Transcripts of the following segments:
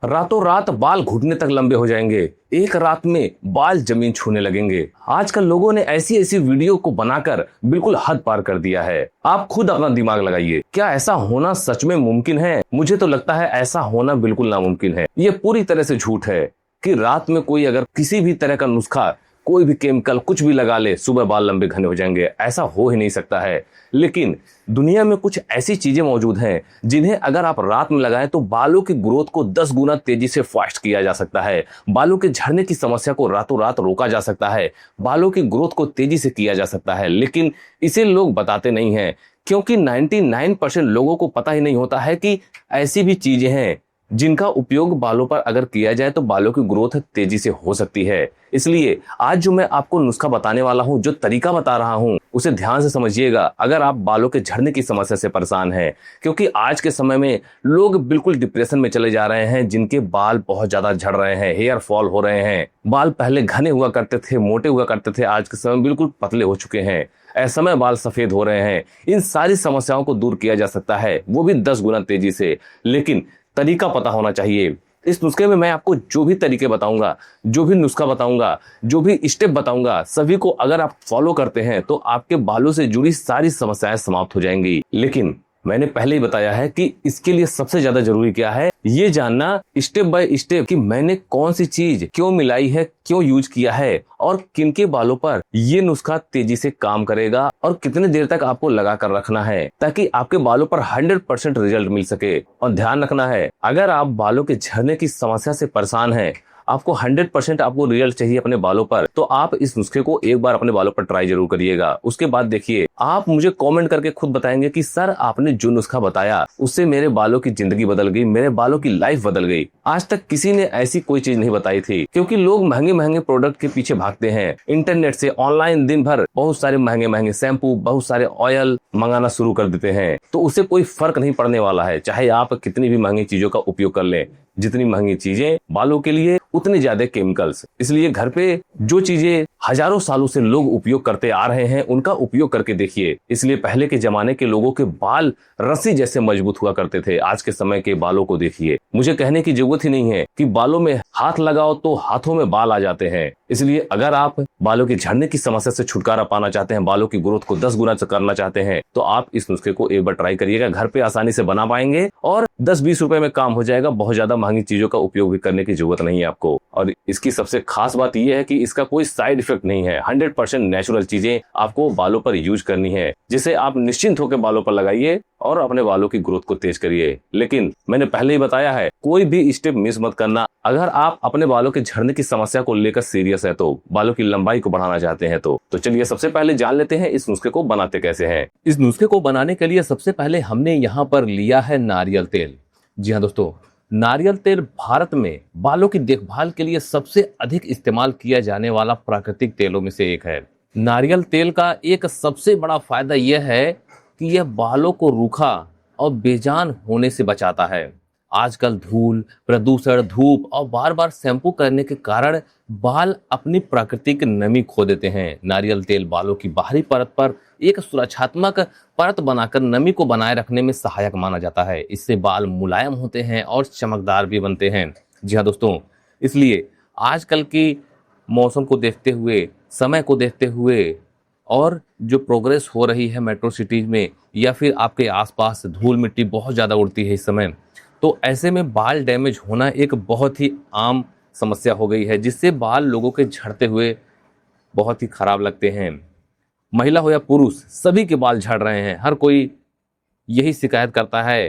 रातों रात बाल घुटने तक लंबे हो जाएंगे, एक रात में बाल जमीन छूने लगेंगे। आजकल लोगों ने ऐसी ऐसी वीडियो को बनाकर बिल्कुल हद पार कर दिया है। आप खुद अपना दिमाग लगाइए, क्या ऐसा होना सच में मुमकिन है? मुझे तो लगता है ऐसा होना बिल्कुल नामुमकिन है। ये पूरी तरह से झूठ है कि रात में कोई अगर किसी भी तरह का नुस्खा, कोई भी केमिकल कुछ भी लगा ले, सुबह बाल लंबे घने हो जाएंगे। ऐसा हो ही नहीं सकता है। लेकिन दुनिया में कुछ ऐसी चीजें मौजूद हैं जिन्हें अगर आप रात में लगाएं तो बालों की ग्रोथ को 10 गुना तेजी से फास्ट किया जा सकता है। बालों के झड़ने की समस्या को रातों रात रोका जा सकता है। बालों की ग्रोथ को तेजी से किया जा सकता है। लेकिन इसे लोग बताते नहीं हैं, क्योंकि 99% लोगों को पता ही नहीं होता है कि ऐसी भी चीजें हैं जिनका उपयोग बालों पर अगर किया जाए तो बालों की ग्रोथ तेजी से हो सकती है। इसलिए आज जो मैं आपको नुस्खा बताने वाला हूं, जो तरीका बता रहा हूं, उसे ध्यान से समझिएगा अगर आप बालों के झड़ने की समस्या से परेशान हैं। क्योंकि आज के समय में लोग बिल्कुल डिप्रेशन में चले जा रहे हैं, जिनके बाल बहुत ज्यादा झड़ रहे हैं, हेयर फॉल हो रहे हैं। बाल पहले घने हुआ करते थे, मोटे हुआ करते थे, आज के समय बिल्कुल पतले हो चुके हैं, असमय बाल सफेद हो रहे हैं। इन सारी समस्याओं को दूर किया जा सकता है, वो भी 10 गुना तेजी से। लेकिन तरीका पता होना चाहिए। इस नुस्खे में मैं आपको जो भी तरीके बताऊंगा, जो भी नुस्खा बताऊंगा, जो भी स्टेप बताऊंगा, सभी को अगर आप फॉलो करते हैं तो आपके बालों से जुड़ी सारी समस्याएं समाप्त हो जाएंगी। लेकिन मैंने पहले ही बताया है कि इसके लिए सबसे ज्यादा जरूरी क्या है, ये जानना स्टेप बाय स्टेप कि मैंने कौन सी चीज क्यों मिलाई है, क्यों यूज किया है और किनके बालों पर ये नुस्खा तेजी से काम करेगा और कितने देर तक आपको लगा कर रखना है, ताकि आपके बालों पर 100% रिजल्ट मिल सके। और ध्यान रखना है, अगर आप बालों के झड़ने की समस्या से परेशान हैं, आपको 100% आपको रिजल्ट चाहिए अपने बालों पर, तो आप इस नुस्खे को एक बार अपने बालों पर ट्राई जरूर करिएगा। उसके बाद देखिए, आप मुझे कमेंट करके खुद बताएंगे कि सर आपने जो नुस्खा बताया उससे मेरे बालों की जिंदगी बदल गई, मेरे बालों की लाइफ बदल गई। आज तक किसी ने ऐसी कोई चीज नहीं बताई थी, क्योंकि लोग महंगे महंगे प्रोडक्ट के पीछे भागते हैं। इंटरनेट से ऑनलाइन दिन भर बहुत सारे महंगे महंगे शैम्पू, बहुत सारे ऑयल मंगाना शुरू कर देते हैं, तो उससे कोई फर्क नहीं पड़ने वाला है, चाहे आप कितनी भी महंगी चीजों का उपयोग कर लें। जितनी महंगी चीजें बालों के लिए, उतने ज्यादा केमिकल्स। इसलिए घर पे जो चीजें हजारों सालों से लोग उपयोग करते आ रहे हैं, उनका उपयोग करके देखिए। इसलिए पहले के जमाने के लोगों के बाल रस्सी जैसे मजबूत हुआ करते थे। आज के समय के बालों को देखिए। मुझे कहने की जरूरत ही नहीं है कि बालों में हाथ लगाओ तो हाथों में बाल आ जाते हैं। इसलिए अगर आप बालों के झड़ने की समस्या से छुटकारा पाना चाहते हैं, बालों की ग्रोथ को 10 गुना करना चाहते हैं, तो आप इस नुस्खे को एक बार ट्राई करिएगा। घर पे आसानी से बना पाएंगे और 10-20 रुपए में काम हो जाएगा। बहुत ज्यादा महंगी चीजों का उपयोग भी करने की जरूरत नहीं है आपको। और इसकी सबसे खास बात यह है कि इसका कोई साइड इफेक्ट नहीं है। 100% नेचुरल चीजें आपको बालों पर यूज करनी है, जिसे आप निश्चिंत होकर बालों पर लगाइए और अपने बालों की ग्रोथ को तेज करिए। लेकिन मैंने पहले ही बताया है, कोई भी स्टेप मिस मत करना। अगर आप अपने बालों के झड़ने की समस्या को लेकर सीरियस है, तो बालों की लंबाई को बढ़ाना चाहते हैं, तो चलिए सबसे पहले जान लेते हैं इस नुस्खे को बनाते कैसे हैं। इस नुस्खे को बनाने के लिए सबसे पहले हमने यहाँ पर लिया है नारियल तेल। जी हाँ दोस्तों, नारियल तेल भारत में बालों की देखभाल के लिए सबसे अधिक इस्तेमाल किया जाने वाला प्राकृतिक तेलों में से एक है। नारियल तेल का एक सबसे बड़ा फायदा यह है कि यह बालों को रूखा और बेजान होने से बचाता है। आजकल धूल, प्रदूषण, धूप और बार बार शैम्पू करने के कारण बाल अपनी प्राकृतिक नमी खो देते हैं। नारियल तेल बालों की बाहरी परत पर एक सुरक्षात्मक परत बनाकर नमी को बनाए रखने में सहायक माना जाता है। इससे बाल मुलायम होते हैं और चमकदार भी बनते हैं। जी हाँ दोस्तों, इसलिए आजकल की मौसम को देखते हुए, समय को देखते हुए और जो प्रोग्रेस हो रही है मेट्रो सिटीज में, या फिर आपके आसपास धूल मिट्टी बहुत ज़्यादा उड़ती है इस समय, तो ऐसे में बाल डैमेज होना एक बहुत ही आम समस्या हो गई है, जिससे बाल लोगों के झड़ते हुए बहुत ही खराब लगते हैं। महिला हो या पुरुष, सभी के बाल झड़ रहे हैं। हर कोई यही शिकायत करता है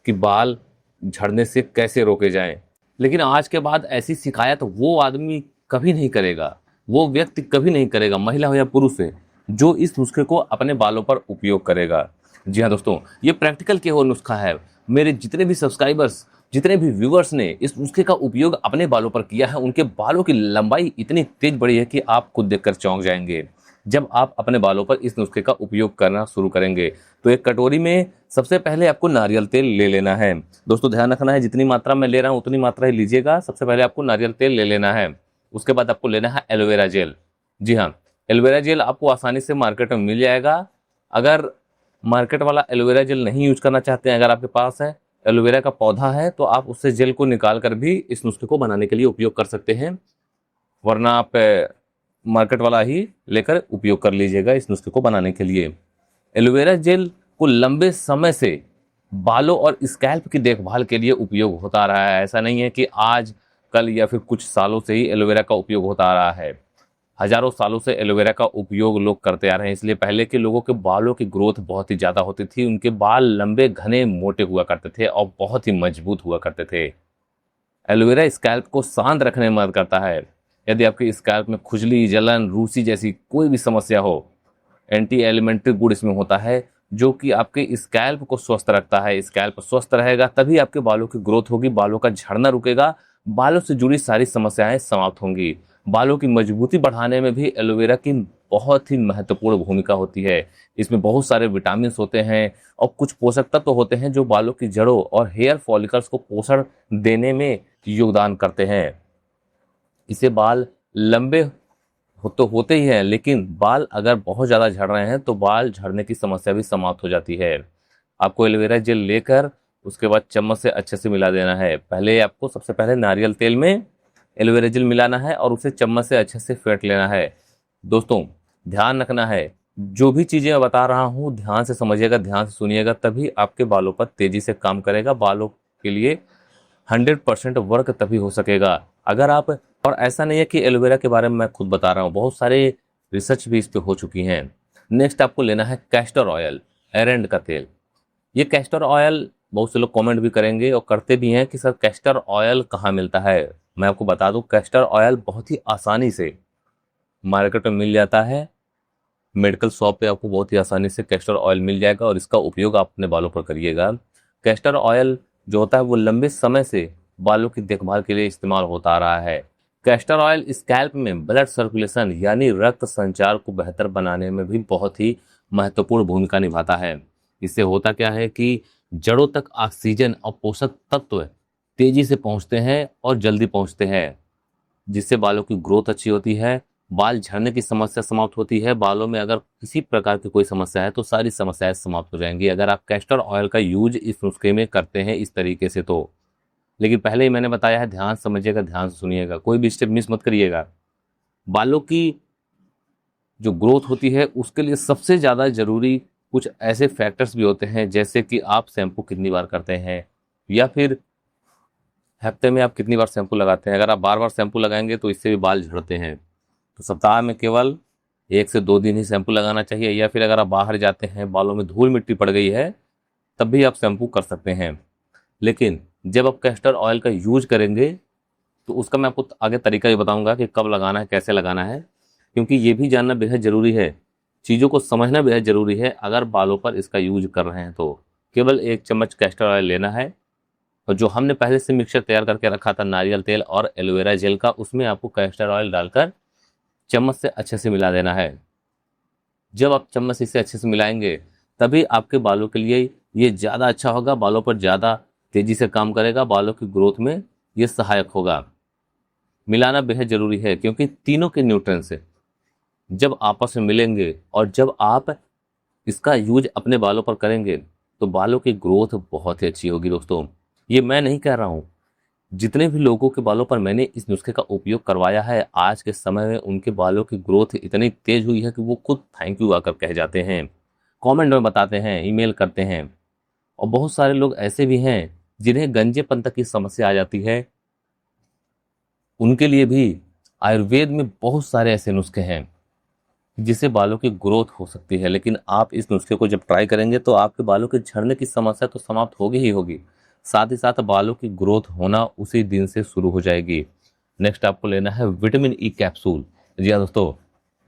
कि बाल झड़ने से कैसे रोके जाएं। लेकिन आज के बाद ऐसी शिकायत वो आदमी कभी नहीं करेगा, वो व्यक्ति कभी नहीं करेगा, महिला हो या पुरुष है, जो इस नुस्खे को अपने बालों पर उपयोग करेगा। जी हाँ दोस्तों, ये प्रैक्टिकल के वो नुस्खा है। मेरे जितने भी सब्सक्राइबर्स, जितने भी व्यूवर्स ने इस नुस्खे का उपयोग अपने बालों पर किया है, उनके बालों की लंबाई इतनी तेज बढ़ी है कि आप खुद देखकर चौंक जाएंगे। जब आप अपने बालों पर इस नुस्खे का उपयोग करना शुरू करेंगे, तो एक कटोरी में सबसे पहले आपको नारियल तेल ले लेना है। दोस्तों ध्यान रखना है, जितनी मात्रा में ले रहा हूँ उतनी मात्रा ही लीजिएगा। सबसे पहले आपको नारियल तेल ले लेना है। उसके बाद आपको लेना है एलोवेरा जेल। जी हाँ, एलोवेरा जेल आपको आसानी से मार्केट में मिल जाएगा। अगर मार्केट वाला एलोवेरा जेल नहीं यूज करना चाहते हैं, अगर आपके पास है, एलोवेरा का पौधा है तो आप उससे जेल को निकाल कर भी इस नुस्खे को बनाने के लिए उपयोग कर सकते हैं, वरना आप मार्केट वाला ही लेकर उपयोग कर लीजिएगा इस नुस्खे को बनाने के लिए। एलोवेरा जेल को लंबे समय से बालों और स्कैल्प की देखभाल के लिए उपयोग होता आ रहा है। ऐसा नहीं है कि आज कल या फिर कुछ सालों से ही एलोवेरा का उपयोग होता आ रहा है। हजारों सालों से एलोवेरा का उपयोग लोग करते आ रहे हैं। इसलिए पहले के लोगों के बालों की ग्रोथ बहुत ही ज़्यादा होती थी, उनके बाल लंबे घने मोटे हुआ करते थे और बहुत ही मजबूत हुआ करते थे। एलोवेरा स्कैल्प को शांत रखने में मदद करता है। यदि आपके स्कैल्प में खुजली, जलन, रूसी जैसी कोई भी समस्या हो, एंटी एलिमेंट्री गुण इसमें होता है जो कि आपके स्कैल्प को स्वस्थ रखता है। स्कैल्प स्वस्थ रहेगा तभी आपके बालों की ग्रोथ होगी, बालों का झड़ना रुकेगा, बालों से जुड़ी सारी समस्याएं समाप्त होंगी। बालों की मजबूती बढ़ाने में भी एलोवेरा की बहुत ही महत्वपूर्ण भूमिका होती है। इसमें बहुत सारे विटामिन होते हैं और कुछ पोषक तत्व होते हैं जो बालों की जड़ों और हेयर फॉलिकल्स को पोषण देने में योगदान करते हैं। इसे बाल लंबे तो होते ही हैं, लेकिन बाल अगर बहुत ज़्यादा झड़ रहे हैं तो बाल झड़ने की समस्या भी समाप्त हो जाती है। आपको एलोवेरा जेल लेकर उसके बाद चम्मच से अच्छे से मिला देना है। पहले आपको सबसे पहले नारियल तेल में एलोवेरा जेल मिलाना है और उसे चम्मच से अच्छे से फेंट लेना है। दोस्तों, ध्यान रखना है, जो भी चीज़ें मैं बता रहा हूँ ध्यान से समझिएगा, ध्यान से सुनिएगा, तभी आपके बालों पर तेज़ी से काम करेगा। बालों के लिए 100% वर्क तभी हो सकेगा अगर आप। और ऐसा नहीं है कि एलोवेरा के बारे में मैं खुद बता रहा हूँ, बहुत सारे रिसर्च भी इस पे हो चुकी हैं। नेक्स्ट आपको लेना है कैस्टर ऑयल, एरेंड का तेल। ये कैस्टर ऑयल बहुत से लोग कमेंट भी करेंगे और करते भी हैं कि सर कैस्टर ऑयल कहाँ मिलता है। मैं आपको बता दूं, कैस्टर ऑयल बहुत ही आसानी से मार्केट में मिल जाता है। मेडिकल शॉप पे आपको बहुत ही आसानी से कैस्टर ऑयल मिल जाएगा और इसका उपयोग आप अपने बालों पर करिएगा। कैस्टर ऑयल जो होता है वो लंबे समय से बालों की देखभाल के लिए इस्तेमाल होता आ रहा है। कैस्टर ऑयल स्कैल्प में ब्लड सर्कुलेशन यानी रक्त संचार को बेहतर बनाने में भी बहुत ही महत्वपूर्ण भूमिका निभाता है। इससे होता क्या है कि जड़ों तक ऑक्सीजन और पोषक तत्व तेजी से पहुंचते हैं और जल्दी पहुंचते हैं, जिससे बालों की ग्रोथ अच्छी होती है, बाल झड़ने की समस्या समाप्त होती है। बालों में अगर किसी प्रकार की कोई समस्या है तो सारी समस्याएं समाप्त हो जाएंगी अगर आप कैस्टर ऑयल का यूज इस नुस्खे में करते हैं इस तरीके से तो। लेकिन पहले ही मैंने बताया है, ध्यान समझिएगा, ध्यान से सुनिएगा, कोई भी स्टेप मिस मत करिएगा। बालों की जो ग्रोथ होती है उसके लिए सबसे ज़्यादा जरूरी कुछ ऐसे फैक्टर्स भी होते हैं, जैसे कि आप शैम्पू कितनी बार करते हैं या फिर हफ्ते में आप कितनी बार शैम्पू लगाते हैं। अगर आप बार बार शैम्पू लगाएंगे तो इससे भी बाल झड़ते हैं। तो सप्ताह में केवल 1 से 2 दिन ही शैम्पू लगाना चाहिए, या फिर अगर आप बाहर जाते हैं, बालों में धूल मिट्टी पड़ गई है, तब भी आप शैम्पू कर सकते हैं। लेकिन जब आप कैस्टर ऑयल का यूज करेंगे तो उसका मैं आपको आगे तरीका भी बताऊंगा कि कब लगाना है, कैसे लगाना है, क्योंकि ये भी जानना बेहद ज़रूरी है, चीज़ों को समझना बेहद ज़रूरी है। अगर बालों पर इसका यूज कर रहे हैं तो केवल 1 चम्मच कैस्टर ऑयल लेना है और जो हमने पहले से मिक्सचर तैयार करके रखा था नारियल तेल और एलोवेरा जेल का, उसमें आपको कैस्टर ऑयल डालकर चम्मच से अच्छे से मिला देना है। जब आप चम्मच से इसे अच्छे से मिलाएंगे तभी आपके बालों के लिए ये ज़्यादा अच्छा होगा, बालों पर ज़्यादा तेज़ी से काम करेगा, बालों की ग्रोथ में ये सहायक होगा। मिलाना बेहद ज़रूरी है क्योंकि तीनों के न्यूट्रिएंट्स जब आपस में मिलेंगे और जब आप इसका यूज अपने बालों पर करेंगे तो बालों की ग्रोथ बहुत ही अच्छी होगी। दोस्तों, ये मैं नहीं कह रहा हूँ, जितने भी लोगों के बालों पर मैंने इस नुस्खे का उपयोग करवाया है, आज के समय में उनके बालों की ग्रोथ इतनी तेज हुई है कि वो खुद थैंक यू आकर कह जाते हैं, कमेंट में बताते हैं, ईमेल करते हैं। और बहुत सारे लोग ऐसे भी हैं जिन्हें गंजेपन तक की समस्या आ जाती है, उनके लिए भी आयुर्वेद में बहुत सारे ऐसे नुस्खे हैं जिससे बालों की ग्रोथ हो सकती है। लेकिन आप इस नुस्खे को जब ट्राई करेंगे तो आपके बालों के झड़ने की समस्या तो समाप्त होगी ही होगी, साथ ही साथ बालों की ग्रोथ होना उसी दिन से शुरू हो जाएगी। नेक्स्ट आपको लेना है विटामिन ई कैप्सूल। जी हाँ दोस्तों,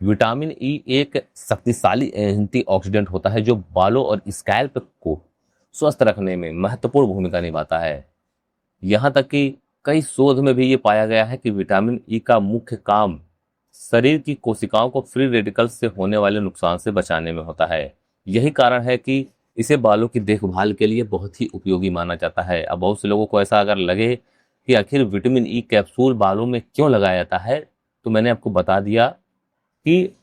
विटामिन ई एक शक्तिशाली एंटीऑक्सीडेंट होता है जो बालों और स्कैल्प को स्वस्थ रखने में महत्वपूर्ण भूमिका निभाता है। यहाँ तक कि कई शोध में भी ये पाया गया है कि विटामिन ई का मुख्य काम शरीर की कोशिकाओं को फ्री रेडिकल्स से होने वाले नुकसान से बचाने में होता है। यही कारण है कि इसे बालों की देखभाल के लिए बहुत ही उपयोगी माना जाता है। अब बहुत से लोगों को ऐसा अगर लगे कि आखिर विटामिन ई कैप्सूल बालों में क्यों लगाया जाता है, तो मैंने आपको बता दिया कि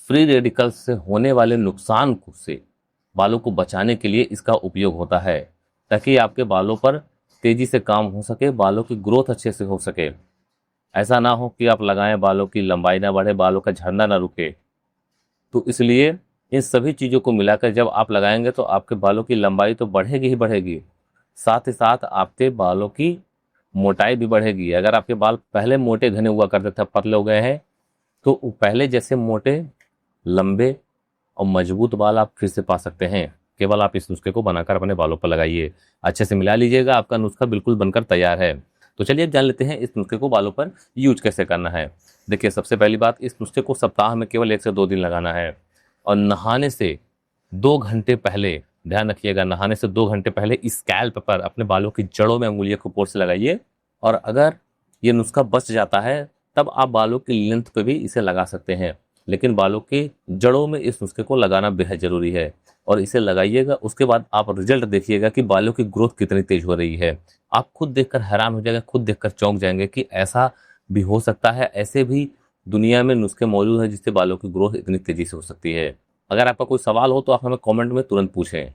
फ्री रेडिकल्स से होने वाले नुकसान से बालों को बचाने के लिए इसका उपयोग होता है। ताकि आपके बालों पर तेजी से काम हो सके, बालों की ग्रोथ अच्छे से हो सके। ऐसा ना हो कि आप लगाएं, बालों की लंबाई ना बढ़े, बालों का झड़ना ना रुके। तो इसलिए इन सभी चीज़ों को मिलाकर जब आप लगाएंगे तो आपके बालों की लंबाई तो बढ़ेगी ही बढ़ेगी, साथ ही साथ आपके बालों की मोटाई भी बढ़ेगी। अगर आपके बाल पहले मोटे घने हुआ करते थे, पतले हो गए हैं, तो पहले जैसे मोटे, लंबे और मजबूत बाल आप फिर से पा सकते हैं। केवल आप इस नुस्खे को बनाकर अपने बालों पर लगाइए, अच्छे से मिला लीजिएगा, आपका नुस्खा बिल्कुल बनकर तैयार है। तो चलिए अब जान लेते हैं इस नुस्खे को बालों पर यूज कैसे करना है। देखिए, सबसे पहली बात, इस नुस्खे को सप्ताह में केवल 1 से 2 दिन लगाना है और नहाने से 2 घंटे पहले, ध्यान रखिएगा, नहाने से 2 घंटे पहले स्कैल्प पर अपने बालों की जड़ों में अंगुलियों को पोर से लगाइए। और अगर ये नुस्खा बच जाता है तब आप बालों की लेंथ पे भी इसे लगा सकते हैं, लेकिन बालों की जड़ों में इस नुस्खे को लगाना बेहद जरूरी है। और इसे लगाइएगा, उसके बाद आप रिजल्ट देखिएगा कि बालों की ग्रोथ कितनी तेज हो रही है। आप खुद देखकर हैरान हो जाएगा, खुद देखकर चौंक जाएंगे कि ऐसा भी हो सकता है, ऐसे भी दुनिया में नुस्खे मौजूद हैं जिससे बालों की ग्रोथ इतनी तेजी से हो सकती है। अगर आपका कोई सवाल हो तो आप हमें कमेंट में तुरंत पूछें।